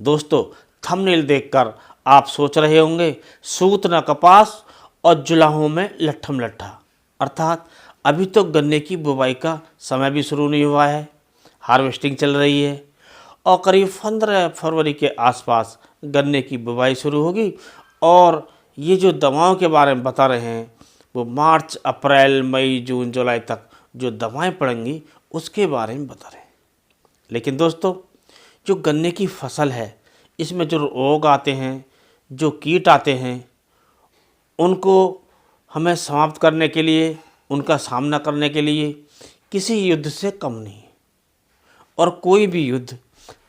दोस्तों, थंबनेल देखकर आप सोच रहे होंगे सूत न कपास और जुलाहों में लट्ठम लट्ठा, अर्थात अभी तो गन्ने की बुवाई का समय भी शुरू नहीं हुआ है, हार्वेस्टिंग चल रही है और करीब 15 फरवरी के आसपास गन्ने की बुवाई शुरू होगी। और ये जो दवाओं के बारे में बता रहे हैं वो मार्च, अप्रैल, मई, जून, जुलाई तक जो दवाएं पड़ेंगी उसके बारे में बता रहे हैं। लेकिन दोस्तों, जो गन्ने की फसल है इसमें जो रोग आते हैं, जो कीट आते हैं, उनको हमें समाप्त करने के लिए, उनका सामना करने के लिए किसी युद्ध से कम नहीं है। और कोई भी युद्ध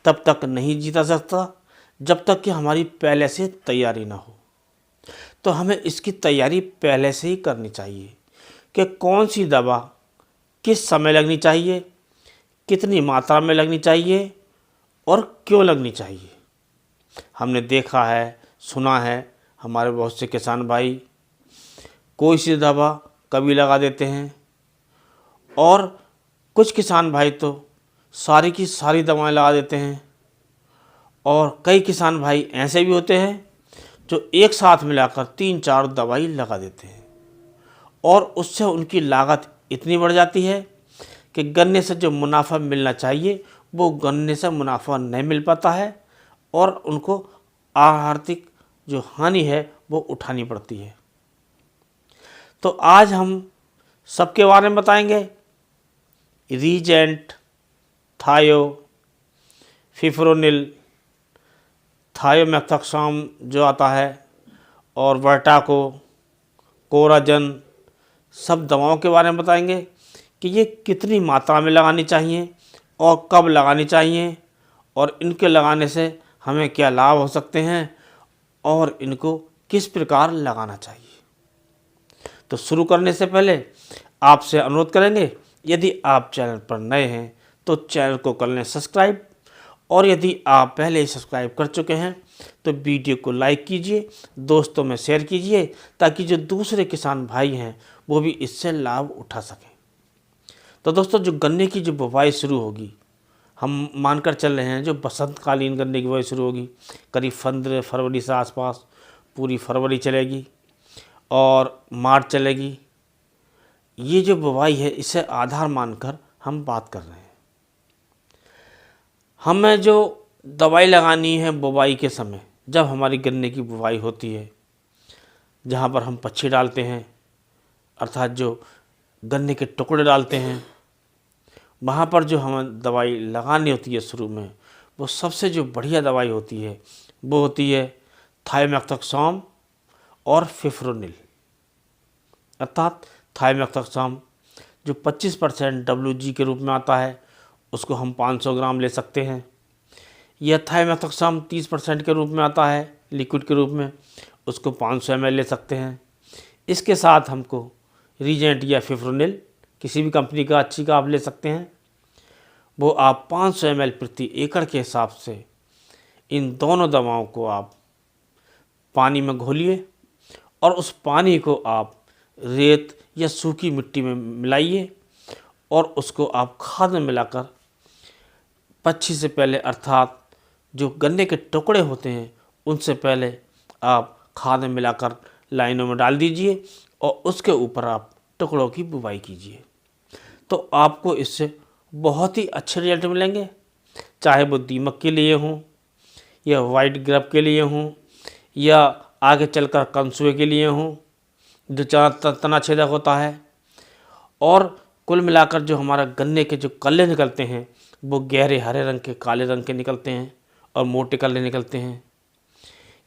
तब तक नहीं जीता सकता जब तक कि हमारी पहले से तैयारी ना हो। तो हमें इसकी तैयारी पहले से ही करनी चाहिए कि कौन सी दवा किस समय लगनी चाहिए, कितनी मात्रा में लगनी चाहिए और क्यों लगनी चाहिए। हमने देखा है, सुना है, हमारे बहुत से किसान भाई कोई सी दवा कभी लगा देते हैं और कुछ किसान भाई तो सारी की सारी दवाएं लगा देते हैं। और कई किसान भाई ऐसे भी होते हैं जो एक साथ मिलाकर 3-4 दवाई लगा देते हैं और उससे उनकी लागत इतनी बढ़ जाती है कि गन्ने से जो मुनाफा मिलना चाहिए वो गन्ने से मुनाफा नहीं मिल पाता है और उनको आर्थिक जो हानि है वो उठानी पड़ती है। तो आज हम सबके बारे में बताएंगे। रीजेंट, थायो, फिफ्रोनिल, थायोमेथोक्साम जो आता है और वर्टाको, कोराजन, सब दवाओं के बारे में बताएंगे कि ये कितनी मात्रा में लगानी चाहिए और कब लगानी चाहिए और इनके लगाने से हमें क्या लाभ हो सकते हैं और इनको किस प्रकार लगाना चाहिए। तो शुरू करने से पहले आपसे अनुरोध करेंगे, यदि आप चैनल पर नए हैं तो चैनल को कर लें सब्सक्राइब, और यदि आप पहले ही सब्सक्राइब कर चुके हैं तो वीडियो को लाइक कीजिए, दोस्तों में शेयर कीजिए ताकि जो दूसरे किसान भाई हैं वो भी इससे लाभ उठा सकें। तो दोस्तों, जो गन्ने की जो बुवाई शुरू होगी, हम मानकर चल रहे हैं जो बसंतकालीन गन्ने की बुवाई शुरू होगी करीब 15 फरवरी से आसपास, पूरी फरवरी चलेगी और मार्च चलेगी। ये जो बुवाई है इसे आधार मानकर हम बात कर रहे हैं। हमें जो दवाई लगानी है बुवाई के समय, जब हमारी गन्ने की बुवाई होती है, जहाँ पर हम पच्छी डालते हैं अर्थात जो गन्ने के टुकड़े डालते हैं, वहाँ पर जो हमें दवाई लगानी होती है शुरू में, वो सबसे जो बढ़िया दवाई होती है वो होती है थायोमेथोक्साम और फिफ्रोनिल, अर्थात थायोमेथोक्साम जो 25% WG के रूप में आता है उसको हम 500 ग्राम ले सकते हैं, यह थायोमेथोक्साम 30% के रूप में आता है लिक्विड के रूप में, उसको 500 ml ले सकते हैं। इसके साथ हमको रीजेंट या फिफ्रोनिल किसी भी कंपनी का अच्छी का आप ले सकते हैं, वो आप 500 ml प्रति एकड़ के हिसाब से इन दोनों दवाओं को आप पानी में घोलिए और उस पानी को आप रेत या सूखी मिट्टी में मिलाइए और उसको आप खाद में मिलाकर पक्षी से पहले, अर्थात जो गन्ने के टुकड़े होते हैं उनसे पहले आप खाद में मिलाकर लाइनों में डाल दीजिए और उसके ऊपर आप टुकड़ों की बुवाई कीजिए। तो आपको इससे बहुत ही अच्छे रिजल्ट मिलेंगे, चाहे वो दीमक के लिए हों या वाइट ग्रब के लिए हों या आगे चलकर कंसुए के लिए हों जो तना छेदक होता है। और कुल मिलाकर जो हमारा गन्ने के जो कल्ले निकलते हैं वो गहरे हरे रंग के, काले रंग के निकलते हैं और मोटे कल्ले निकलते हैं।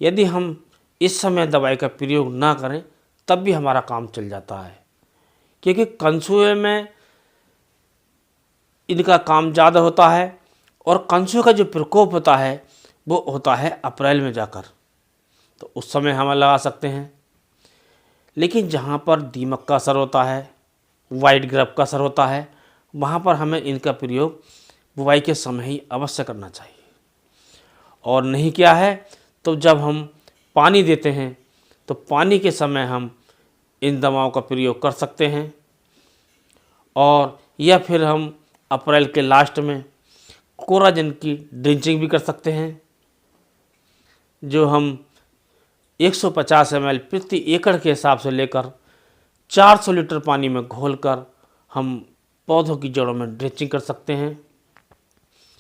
यदि हम इस समय दवाई का प्रयोग ना करें तब भी हमारा काम चल जाता है, क्योंकि कंसुए में इनका काम ज़्यादा होता है और कंसुए का जो प्रकोप होता है वो होता है अप्रैल में जाकर, तो उस समय हम लगा सकते हैं। लेकिन जहाँ पर दीमक का असर होता है, वाइट ग्रब का असर होता है, वहाँ पर हमें इनका प्रयोग बुवाई के समय ही अवश्य करना चाहिए। और नहीं किया है तो जब हम पानी देते हैं तो पानी के समय हम इन दवाओं का प्रयोग कर सकते हैं, और या फिर हम अप्रैल के लास्ट में कोराजन की ड्रिंचिंग भी कर सकते हैं। जो हम 150 ml प्रति एकड़ के हिसाब से लेकर 400 लीटर पानी में घोलकर हम पौधों की जड़ों में ड्रेंचिंग कर सकते हैं।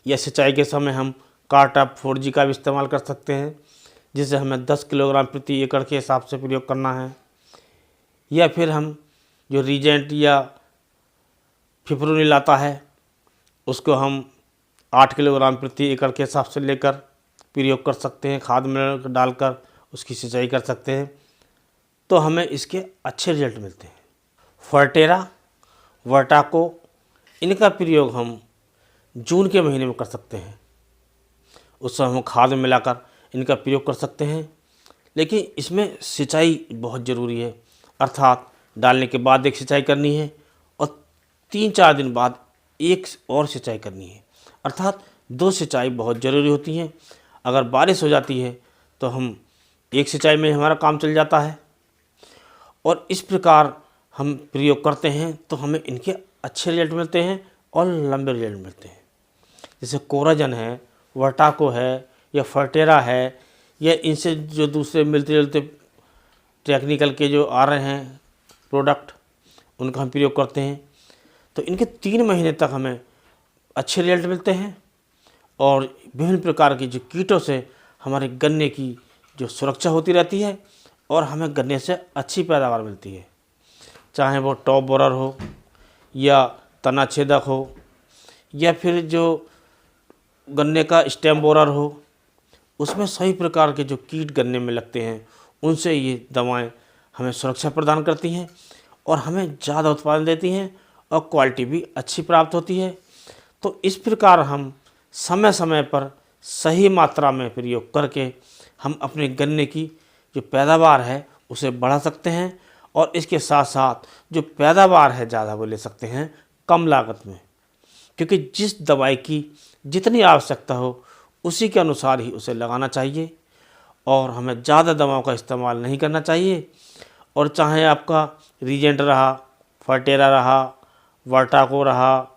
या सिंचाई के समय हम कार्टप 4G का भी इस्तेमाल कर सकते हैं, जिसे हमें 10 किलोग्राम प्रति एकड़ के हिसाब से प्रयोग करना है। या फिर हम जो रीजेंट या फिप्रोनिल आता है उसको हम 8 किलोग्राम प्रति एकड़ के हिसाब से लेकर प्रयोग कर सकते हैं, खाद में डालकर उसकी सिंचाई कर सकते हैं, तो हमें इसके अच्छे रिजल्ट मिलते हैं। फर्टेरा, वर्टाको, इनका प्रयोग हम जून के महीने में कर सकते हैं। उस समय हम खाद में मिलाकर इनका प्रयोग कर सकते हैं, लेकिन इसमें सिंचाई बहुत ज़रूरी है, अर्थात डालने के बाद एक सिंचाई करनी है और 3-4 दिन बाद एक और सिंचाई करनी है, अर्थात 2 सिंचाई बहुत ज़रूरी होती हैं। अगर बारिश हो जाती है तो हम एक सिंचाई में हमारा काम चल जाता है, और इस प्रकार हम प्रयोग करते हैं तो हमें इनके अच्छे रिजल्ट मिलते हैं और लंबे रिजल्ट मिलते हैं। जैसे कोराजन है, वर्टाको है या फर्टेरा है, या इनसे जो दूसरे मिलते जुलते टेक्निकल के जो आ रहे हैं प्रोडक्ट, उनका हम प्रयोग करते हैं, तो इनके 3 महीने तक हमें अच्छे रिजल्ट मिलते हैं और विभिन्न प्रकार के जो कीटों से हमारे गन्ने की जो सुरक्षा होती रहती है और हमें गन्ने से अच्छी पैदावार मिलती है। चाहे वो टॉप बोरर हो या तना छेदक हो या फिर जो गन्ने का स्टेम बोरर हो, उसमें सभी प्रकार के जो कीट गन्ने में लगते हैं उनसे ये दवाएं हमें सुरक्षा प्रदान करती हैं और हमें ज़्यादा उत्पादन देती हैं और क्वालिटी भी अच्छी प्राप्त होती है। तो इस प्रकार हम समय समय पर सही मात्रा में प्रयोग करके हम अपने गन्ने की जो पैदावार है उसे बढ़ा सकते हैं और इसके साथ साथ जो पैदावार है ज़्यादा वो ले सकते हैं कम लागत में, क्योंकि जिस दवाई की जितनी आवश्यकता हो उसी के अनुसार ही उसे लगाना चाहिए और हमें ज़्यादा दवाओं का इस्तेमाल नहीं करना चाहिए। और चाहे आपका रीजेंट रहा, फर्टेरा रहा, वर्टाको रहा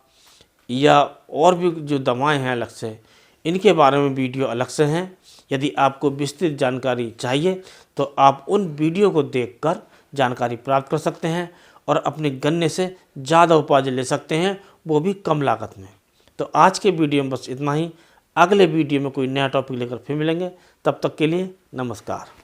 या और भी जो दवाएं हैं अलग से, इनके बारे में वीडियो अलग से हैं। यदि आपको विस्तृत जानकारी चाहिए तो आप उन वीडियो को देखकर जानकारी प्राप्त कर सकते हैं और अपने गन्ने से ज़्यादा उपार्जन ले सकते हैं, वो भी कम लागत में। तो आज के वीडियो में बस इतना ही। अगले वीडियो में कोई नया टॉपिक लेकर फिर मिलेंगे, तब तक के लिए नमस्कार।